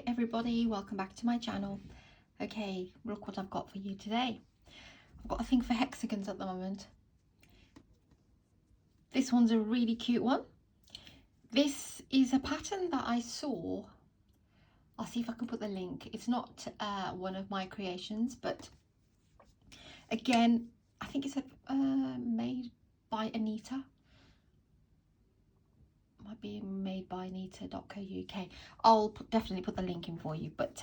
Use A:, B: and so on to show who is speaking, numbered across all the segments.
A: Hi everybody, welcome back to my channel. Okay, look what I've got for you today. I've got a thing for hexagons at the moment. This one's a really cute one. This is a pattern that I saw. I'll see if I can put the link. It's not one of my creations, but again, I think it's made by Anita. Might be made by anita.co.uk. I'll definitely put the link in for you, but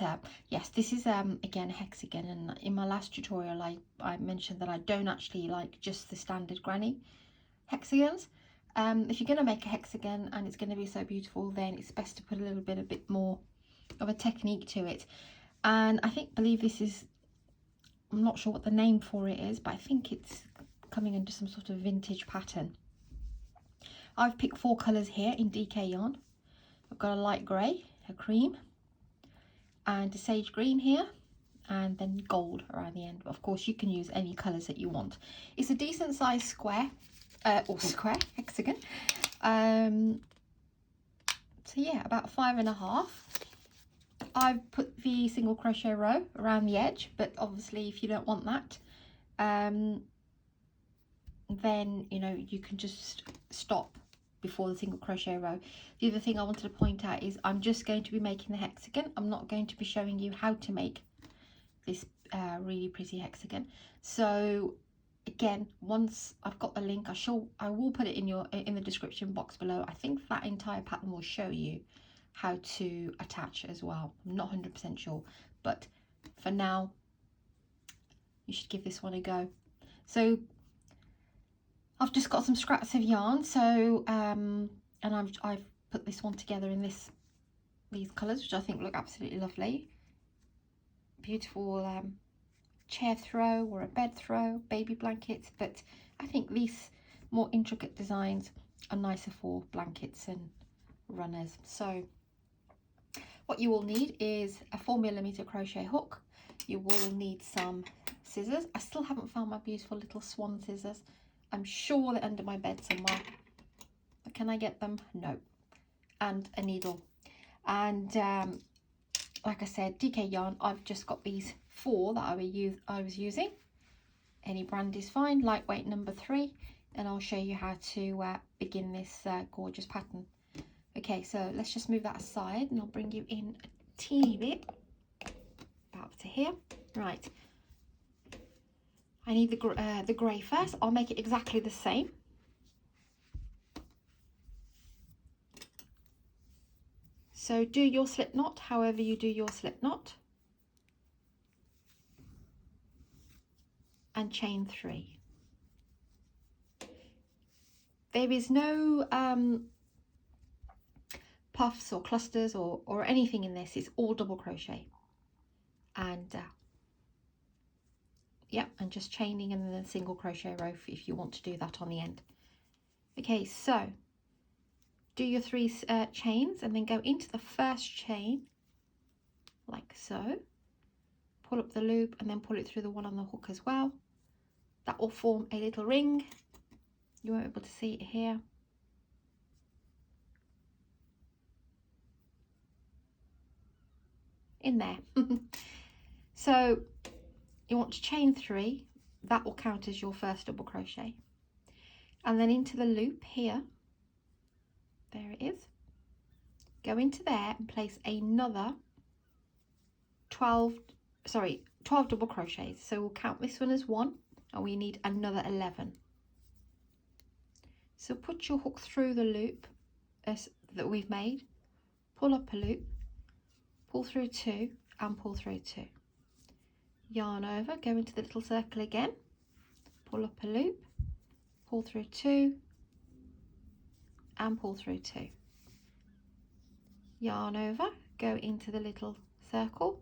A: yes, this is again hexagon, and in my last tutorial I mentioned that I don't actually like just the standard granny hexagons. If you're going to make a hexagon and it's going to be so beautiful, then it's best to put a bit more of a technique to it. And I believe this is, I'm not sure what the name for it is, but I think it's coming under some sort of vintage pattern. I've picked 4 colours here in DK yarn. I've got a light grey, a cream, and a sage green here, and then gold around the end. But of course you can use any colours that you want. It's a decent sized square, hexagon. So yeah, about 5.5. I've put the single crochet row around the edge, but obviously if you don't want that, then you know you can just stop before the single crochet row. The other thing I wanted to point out is I'm just going to be making the hexagon. I'm not going to be showing you how to make this really pretty hexagon. So again, once I've got the link, I will put it in the description box below. I think that entire pattern will show you how to attach as well. I'm not 100% sure, but for now you should give this one a go. So I've just got some scraps of yarn, so and I've put this one together in these colours, which I think look absolutely lovely. Beautiful chair throw or a bed throw, baby blankets, but I think these more intricate designs are nicer for blankets and runners. So what you will need is a 4mm crochet hook. You will need some scissors. I still haven't found my beautiful little swan scissors. I'm sure they're under my bed somewhere, but can I get them? No. And a needle. And like I said, DK yarn, I've just got these 4 that I was using. Any brand is fine, lightweight number 3, and I'll show you how to begin this gorgeous pattern. Okay, so let's just move that aside and I'll bring you in a teeny bit, about up to here. Right. I need the grey first. I'll make it exactly the same. So do your slip knot however you do your slip knot, and chain 3. There is no puffs or clusters or anything in this. It's all double crochet, and yeah, and just chaining and then a single crochet row if you want to do that on the end. Okay, so do your 3 chains and then go into the first chain like so. Pull up the loop and then pull it through the one on the hook as well. That will form a little ring. You won't be able to see it here. In there. So you want to chain 3. That will count as your first double crochet. And then into the loop here. There it is. Go into there and place another 12 double crochets. So we'll count this one as 1, and we need another 11. So put your hook through the loop that we've made, pull up a loop, pull through 2 and pull through 2. Yarn over, go into the little circle again, pull up a loop, pull through 2 and pull through 2. Yarn over, go into the little circle,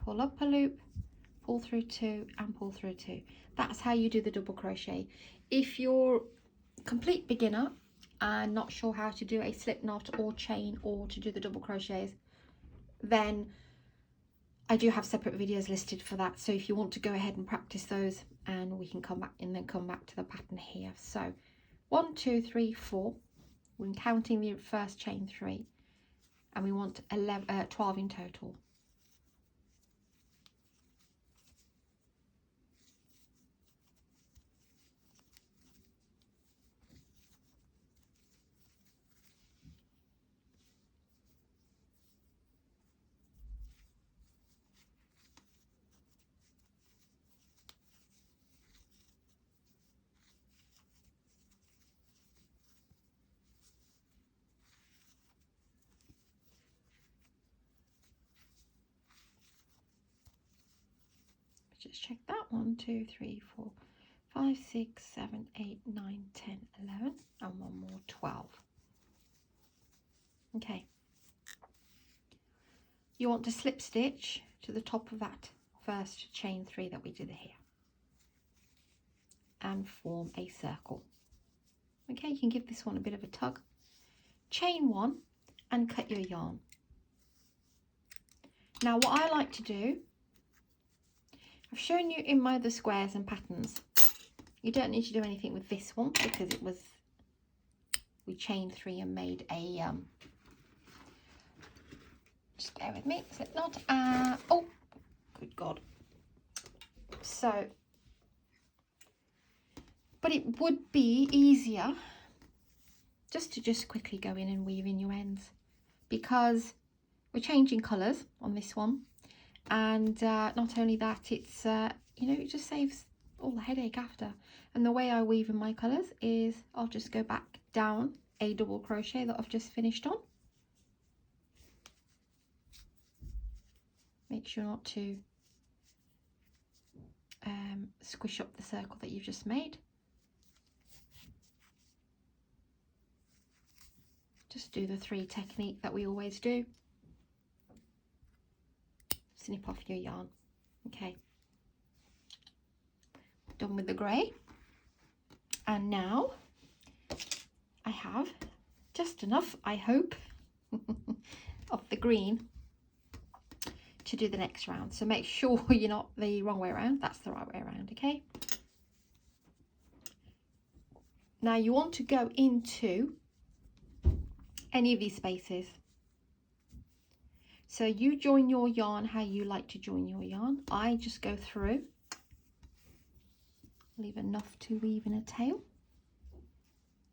A: pull up a loop, pull through 2 and pull through 2. That's how you do the double crochet. If you're a complete beginner and not sure how to do a slip knot or chain or to do the double crochets, then I do have separate videos listed for that. So if you want to go ahead and practice those, and we can come back and then come back to the pattern here. So 1, 2, 3, 4. We're counting the first chain 3. and we want 12 in total. Just check that. 1, 2, 3, 4, 5, 6, 7, 8, 9, 10, 11, and one more, 12. Okay. You want to slip stitch to the top of that first chain 3 that we did here and form a circle. Okay, you can give this one a bit of a tug. Chain 1 and cut your yarn. Now what I like to do, I've shown you in my other squares and patterns. You don't need to do anything with this one because it was, we chained 3 and made a, just bear with me, slip knot. Oh, good God. So, but it would be easier just to quickly go in and weave in your ends, because we're changing colours on this one, and not only that, it's you know, it just saves all the headache after. And the way I weave in my colours is I'll just go back down a double crochet that I've just finished on. Make sure not to squish up the circle that you've just made. Just do the 3 technique that we always do. Snip off your yarn. Okay, done with the grey, and now I have just enough, I hope, of the green to do the next round. So make sure you're not the wrong way around, that's the right way around. Okay, now you want to go into any of these spaces. So you join your yarn how you like to join your yarn. I just go through, leave enough to weave in a tail,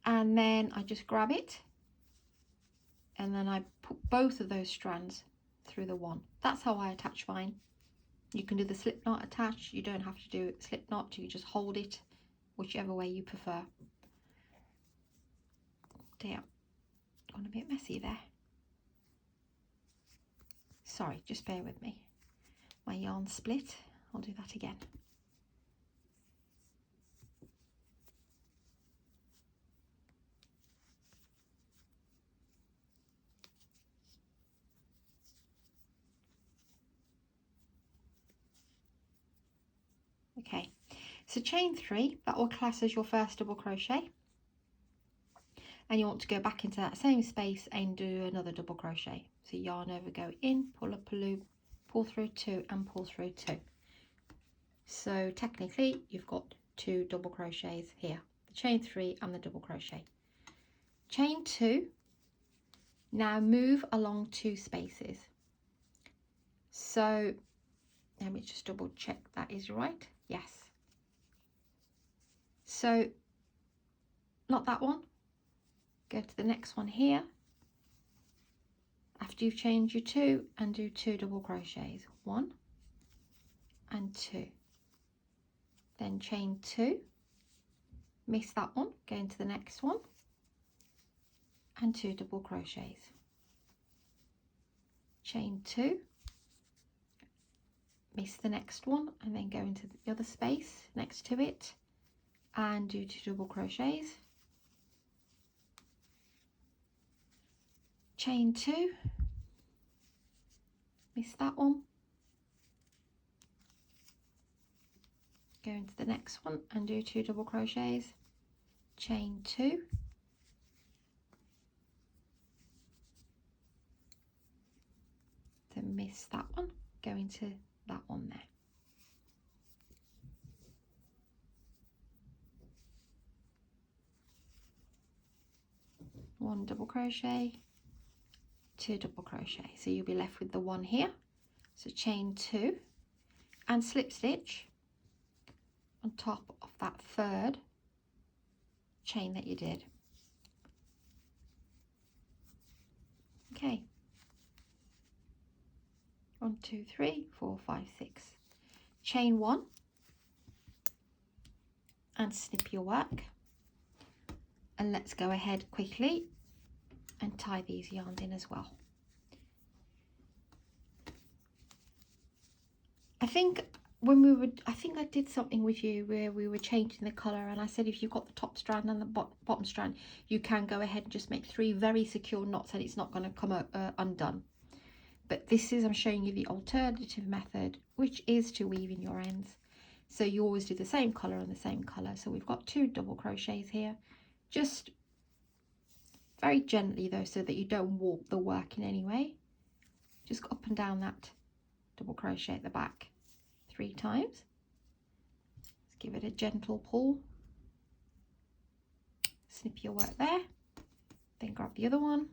A: and then I just grab it, and then I put both of those strands through the one. That's how I attach mine. You can do the slip knot attach, you don't have to do it slip knot, you just hold it whichever way you prefer. Dear, gone a bit messy there. Sorry, just bear with me. My yarn split. I'll do that again. Okay, so chain 3, that will class as your first double crochet. And you want to go back into that same space and do another double crochet. So yarn over, go in, pull up a loop, pull through 2 and pull through 2. So technically you've got 2 double crochets here, the chain 3 and the double crochet. Chain 2, now move along 2 spaces. So let me just double check that is right. Yes. So not that one. Go to the next one here. After you've chained your 2, and do 2 double crochets, 1 and 2. Then chain 2, miss that one, go into the next one, and 2 double crochets. Chain 2, miss the next one, and then go into the other space next to it and do 2 double crochets. Chain 2, miss that one, go into the next one and do 2 double crochets. Chain 2, then miss that one, go into that one there. One double crochet, 2 double crochet, so you'll be left with the one here. So chain 2 and slip stitch on top of that third chain that you did. Okay, 1 2 3 4 5 6, chain 1 and snip your work, and let's go ahead quickly and tie these yarns in as well. I think I did something with you where we were changing the colour, and I said if you've got the top strand and the bottom strand, you can go ahead and just make 3 very secure knots and it's not going to come undone. But this is, I'm showing you the alternative method, which is to weave in your ends. So you always do the same colour and the same colour. So we've got 2 double crochets here, just very gently though, so that you don't warp the work in any way. Just go up and down that double crochet at the back 3 times. Let's give it a gentle pull. Snip your work there, then grab the other one.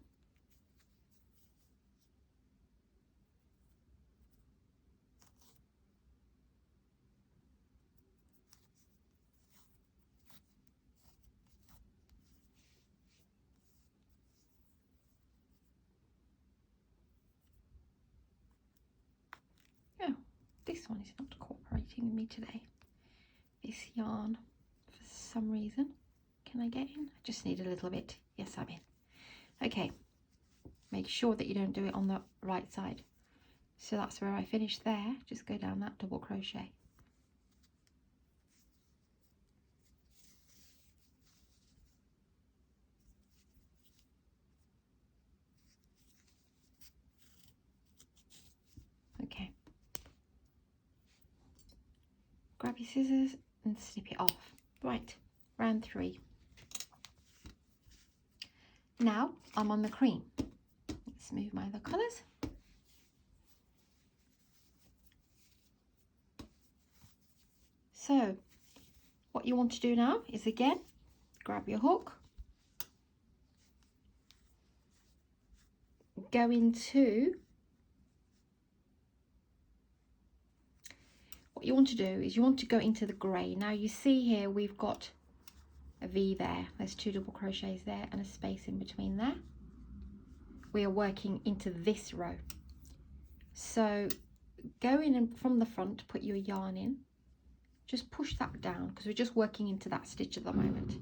A: Oh, this one is not cooperating with me today. This yarn, for some reason. Can I get in? I just need a little bit. Yes, I'm in. Okay, make sure that you don't do it on the right side. So that's where I finished there. Just go down that double crochet. Okay. Grab your scissors and snip it off. Right, round 3. Now I'm on the cream. Let's move my other colours. So what you want to do now is again grab your hook, go into, what you want to do is you want to go into the grey. Now you see here we've got a V there, there's 2 double crochets there and a space in between there. We are working into this row, so go in and from the front put your yarn in, just push that down because we're just working into that stitch at the moment.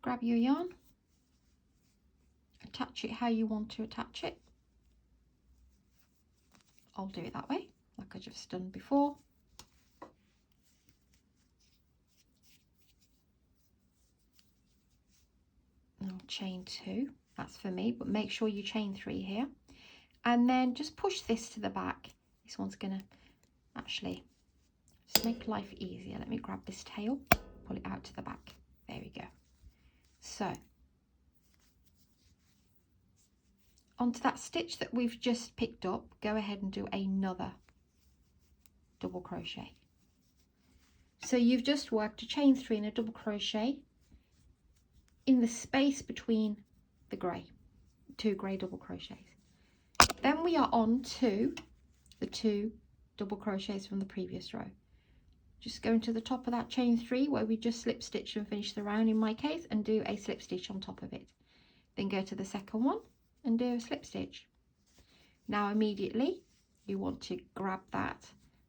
A: Grab your yarn, attach it how you want to attach it. I'll do it that way like I just done before. And I'll chain 2, that's for me, but make sure you chain 3 here. And then just push this to the back. This one's gonna actually just make life easier. Let me grab this tail, pull it out to the back. There we go. So onto that stitch that we've just picked up, go ahead and do another double crochet. So you've just worked a chain 3 and a double crochet in the space between the grey, 2 grey double crochets. Then we are on to the 2 double crochets from the previous row. Just go into the top of that chain 3 where we just slip stitch and finish the round in my case, and do a slip stitch on top of it. Then go to the second one and do a slip stitch. Now immediately you want to grab that,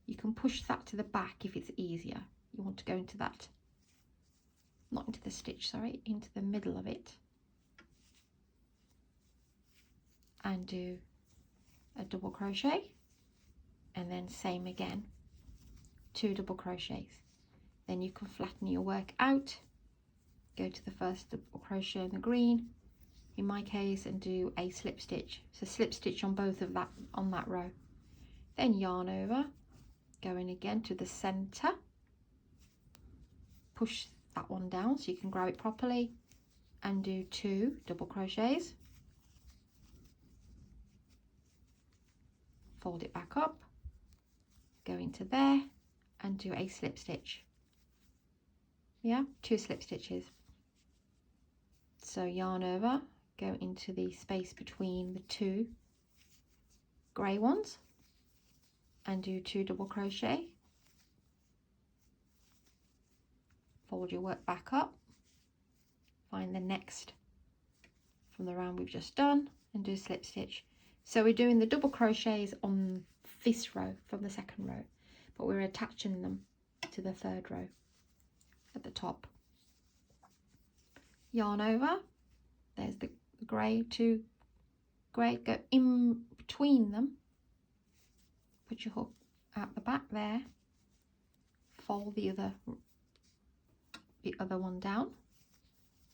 A: you can push that to the back if it's easier. You want to go into that, not into the stitch, sorry, into the middle of it, and do a double crochet, and then same again, 2 double crochets. Then you can flatten your work out, go to the first double crochet in the green in my case, and do a slip stitch. So slip stitch on both of that, on that row, then yarn over, go in again to the center, push that one down so you can grab it properly, and do 2 double crochets, fold it back up, go into there and do a slip stitch. Yeah, 2 slip stitches. So yarn over, go into the space between the two grey ones and do 2 double crochet. Fold your work back up, find the next from the round we've just done and do a slip stitch. So we're doing the double crochets on this row from the second row, but we're attaching them to the third row at the top. Yarn over, there's the grey, 2 grey, go in between them, put your hook at the back there, fold the other one down,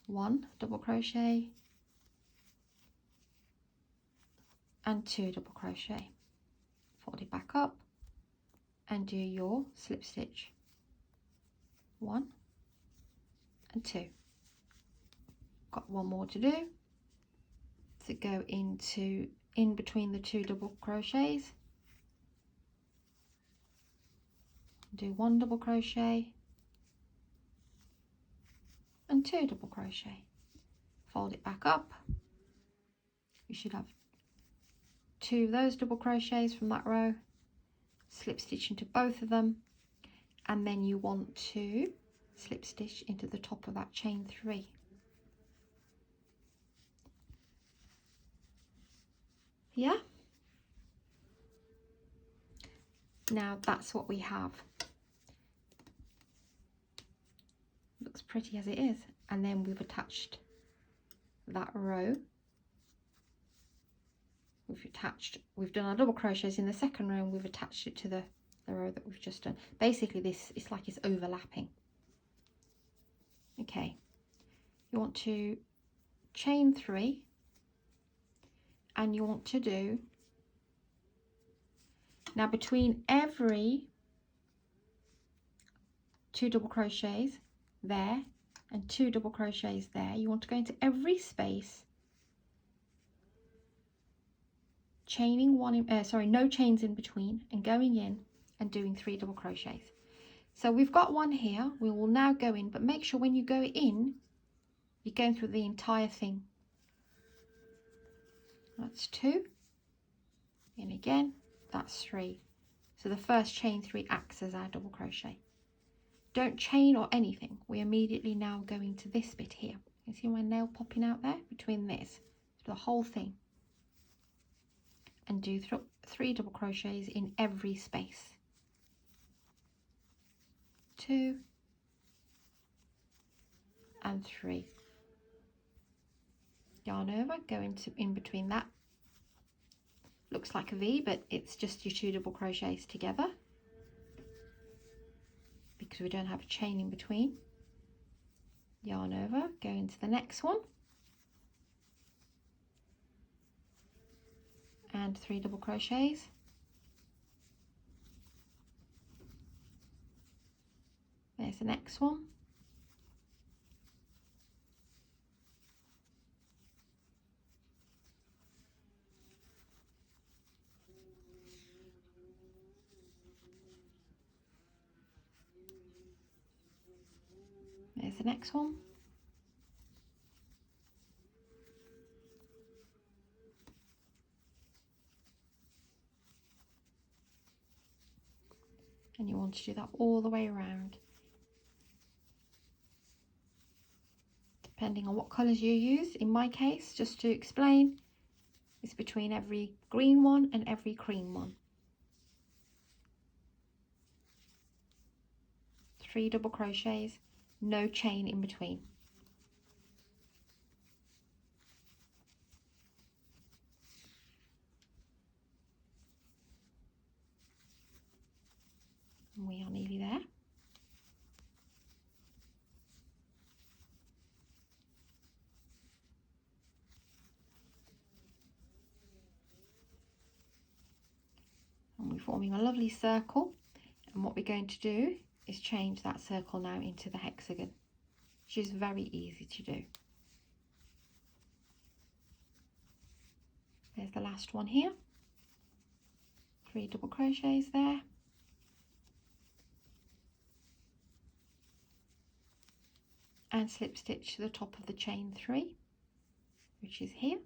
A: 1 double crochet and 2 double crochet, fold it back up and do your slip stitch, 1 and 2. Got 1 more to do, to go into in between the 2 double crochets, do 1 double crochet and 2 double crochet, fold it back up. You should have 2 of those double crochets from that row, slip stitch into both of them, and then you want to slip stitch into the top of that chain 3. Yeah, now that's what we have. Looks pretty as it is, and then we've attached that row. We've done our double crochets in the second row and we've attached it to the row that we've just done. Basically this is like it's overlapping. Okay, you want to chain 3 and you want to do, now between every 2 double crochets there and 2 double crochets there, you want to go into every space, chaining no chains in between, and going in and doing 3 double crochets. So we've got one here, we will now go in, but make sure when you go in, you're going through the entire thing. That's 2, in again, that's 3. So the first chain 3 acts as our double crochet. Don't chain or anything, we're immediately now going to this bit here. You see my nail popping out there? Between this, the whole thing. And do 3 double crochets in every space. 2 and 3. Yarn over, go into in between that. Looks like a V, but it's just your 2 double crochets together because we don't have a chain in between. Yarn over, go into the next one and 3 double crochets. There's the next one. There's the next one. And you want to do that all the way around. Depending on what colours you use, in my case, just to explain, it's between every green one and every cream one. 3 double crochets, no chain in between. And we are nearly there. And we're forming a lovely circle, and what we're going to do is change that circle now into the hexagon, which is very easy to do. There's the last one here, 3 double crochets there, and slip stitch to the top of the chain 3, which is here,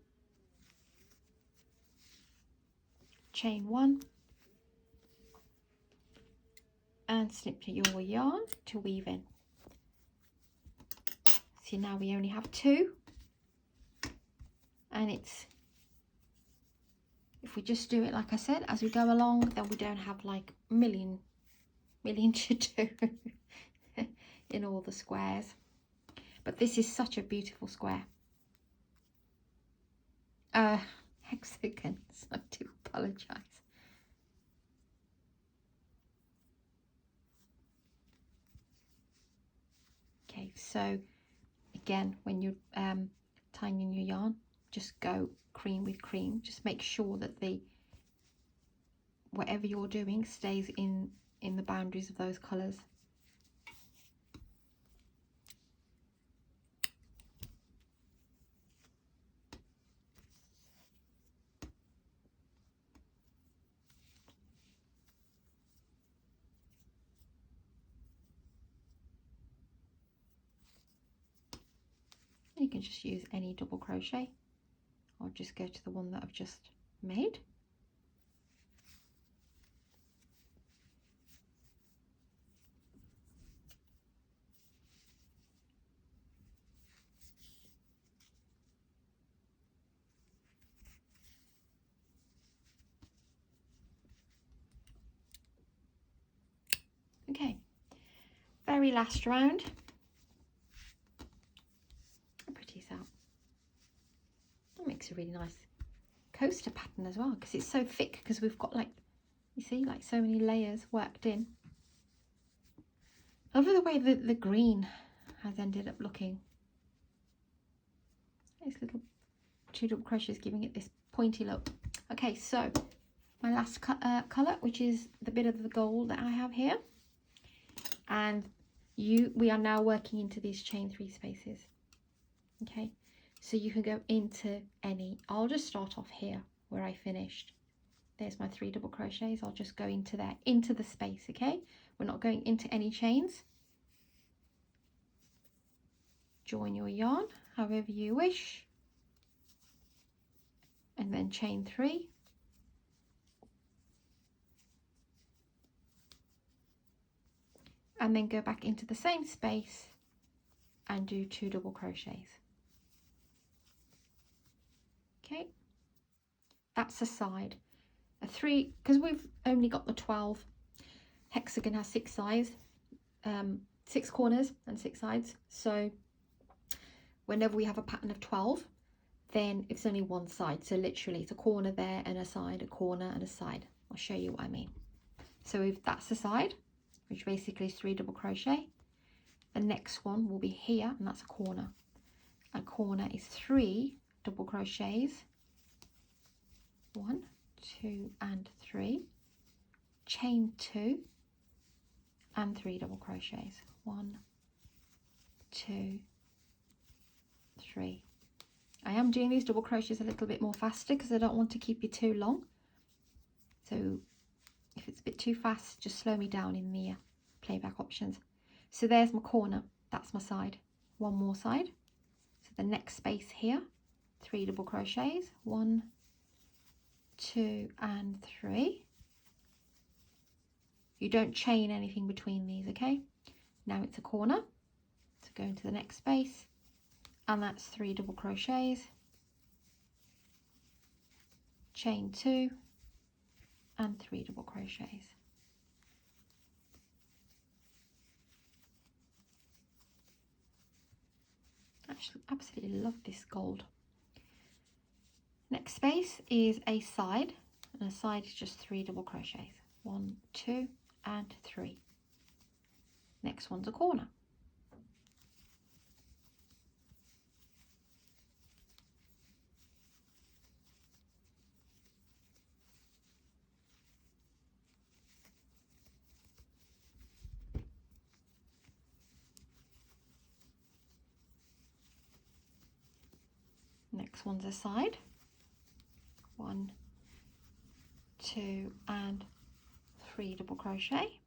A: chain 1 and snip to your yarn to weave in. So now we only have 2, and it's, if we just do it like I said as we go along, then we don't have like a million to do in all the squares. But this is such a beautiful square. Hexagons, I do apologise. Okay, so again, when you're tying in your yarn, just go cream with cream. Just make sure that the whatever you're doing stays in the boundaries of those colours. You can just use any double crochet, or just go to the one that I've just made. Okay, very last round. Pretty out. That makes a really nice coaster pattern as well, because it's so thick, because we've got, like, you see, like so many layers worked in. I love the way the green has ended up looking. These little 2 double crochets giving it this pointy look. Okay, so my last colour, which is the bit of the gold that I have here, and we are now working into these chain 3 spaces. Okay, so you can go into any. I'll just start off here where I finished. There's my 3 double crochets. I'll just go into there, into the space. Okay, we're not going into any chains. Join your yarn however you wish, and then chain 3, and then go back into the same space and do 2 double crochets. Okay, that's a side. A 3, because we've only got the 12. Hexagon has 6 sides, 6 corners and 6 sides. So whenever we have a pattern of 12, then it's only one side. So literally it's a corner there and a side, a corner and a side. I'll show you what I mean. So if that's the side, which basically is 3 double crochet, the next one will be here, and that's a corner. A corner is 3 double crochets, 1, 2 and 3, chain 2 and 3 double crochets, 1, 2, 3. I am doing these double crochets a little bit more faster because I don't want to keep you too long. So if it's a bit too fast, just slow me down in the playback options. So there's my corner, that's my side. One more side. So the next space here, 3 double crochets, 1, 2 and 3. You don't chain anything between these, okay? Now it's a corner, so go into the next space, and that's 3 double crochets, chain 2 and 3 double crochets. Actually, absolutely love this gold. Next space is a side, and a side is just 3 double crochets, 1, 2 and 3. Next one's a corner. Next one's a side, 1, 2 and 3 double crochet.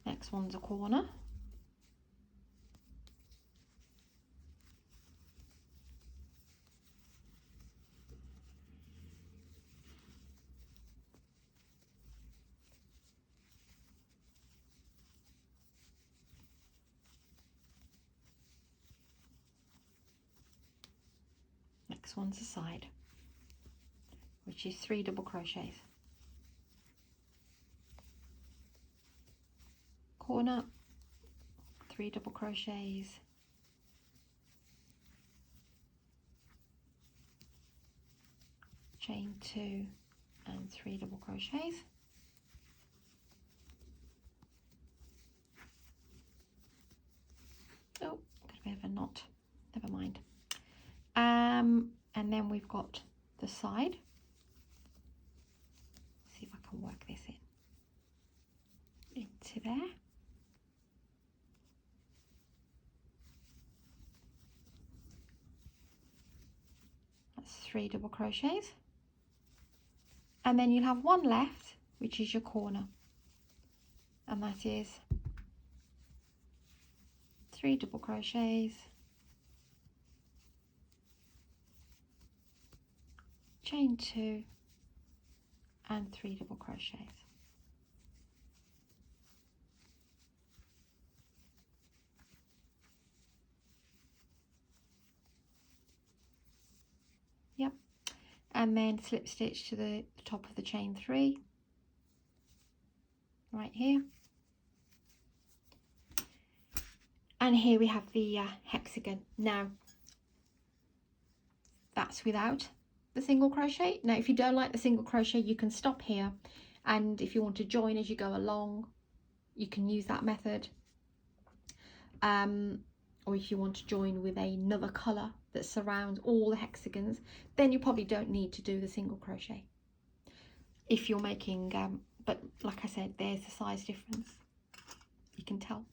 A: Next one's a corner. next one's the side, which is 3 double crochets, corner, 3 double crochets, chain 2 and 3 double crochets, oh, got a bit of a knot, never mind. And then we've got the side. See if I can work this into there. That's 3 double crochets, and then you'll have one left, which is your corner, and that is 3 double crochets, chain 2 and 3 double crochets. Yep, and then slip stitch to the top of the chain 3 right here, and here we have the hexagon. Now that's without the single crochet. Now if you don't like the single crochet, you can stop here, and if you want to join as you go along, you can use that method, or if you want to join with another colour that surrounds all the hexagons, then you probably don't need to do the single crochet if you're making but like I said, there's the size difference, you can tell.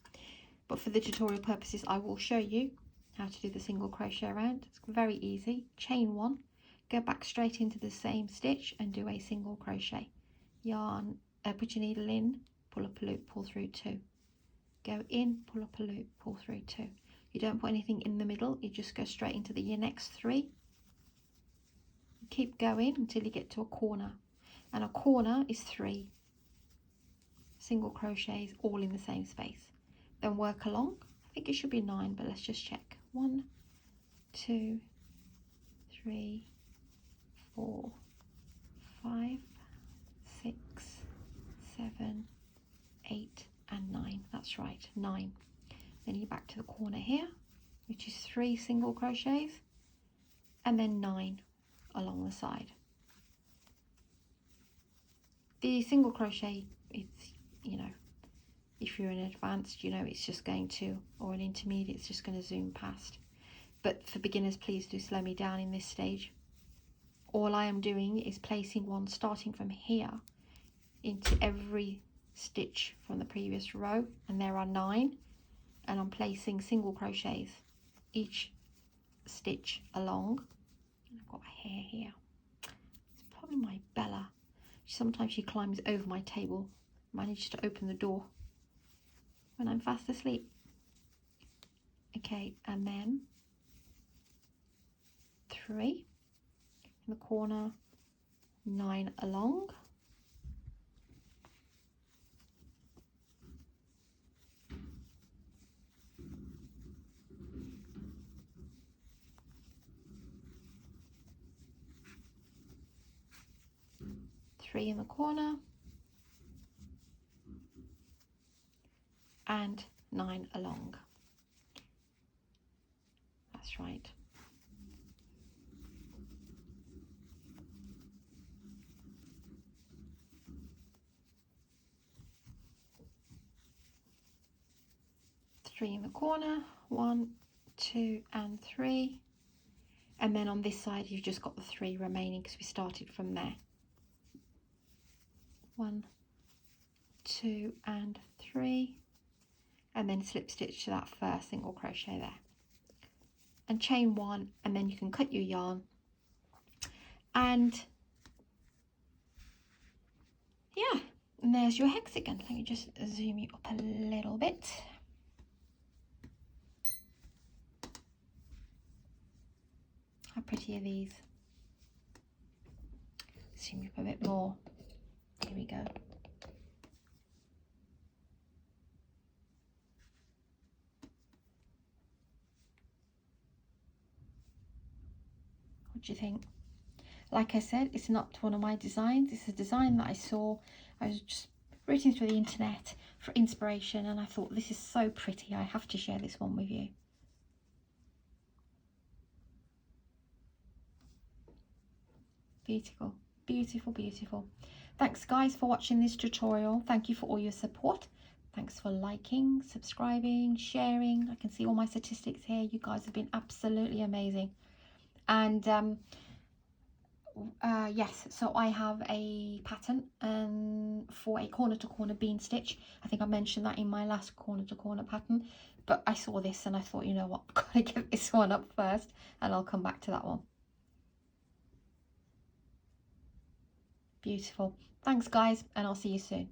A: But for the tutorial purposes, I will show you how to do the single crochet around. It's very easy. Chain 1, go back straight into the same stitch and do a single crochet. Yarn, put your needle in, pull up a loop, pull through 2. Go in, pull up a loop, pull through 2. You don't put anything in the middle, you just go straight into your next 3. Keep going until you get to a corner, and a corner is 3 single crochets all in the same space. Then work along. I think it should be 9, but let's just check. 1, 2, 3, 4, 5, 6, 7, 8 and 9. That's right, 9. Then you're back to the corner here, which is 3 single crochets, and then 9 along the side. The single crochet, it's, you know, if you're an advanced, you know, it's just going to, or an intermediate, it's just going to zoom past. But for beginners, please do slow me down in this stage. All I am doing is placing one starting from here into every stitch from the previous row, and there are 9, and I'm placing single crochets each stitch along. I've got a hair here. It's probably my Bella. Sometimes she climbs over my table, manages to open the door when I'm fast asleep. Okay, and then 3 in the corner, 9 along, three in the corner, and 9 along. That's right. Three in the corner, 1, 2 and 3, and then on this side you've just got the 3 remaining because we started from there. 1, 2 and 3, and then slip stitch to that first single crochet there, and chain 1, and then you can cut your yarn, and yeah, and there's your hexagon. Let me just zoom you up a little bit. How pretty are these? Zoom you up a bit more. Here we go. What do you think? Like I said, it's not one of my designs. It's a design that I saw. I was just rooting through the internet for inspiration, and I thought, this is so pretty. I have to share this one with you. Beautiful, beautiful, beautiful. Thanks guys for watching this tutorial. Thank you for all your support. Thanks for liking, subscribing, sharing. I can see all my statistics here. You guys have been absolutely amazing. And yes, so I have a pattern for a corner to corner bean stitch. I think I mentioned that in my last corner to corner pattern, but I saw this and I thought, you know what, I've got to get this one up first, and I'll come back to that one. Beautiful. Thanks guys, and I'll see you soon.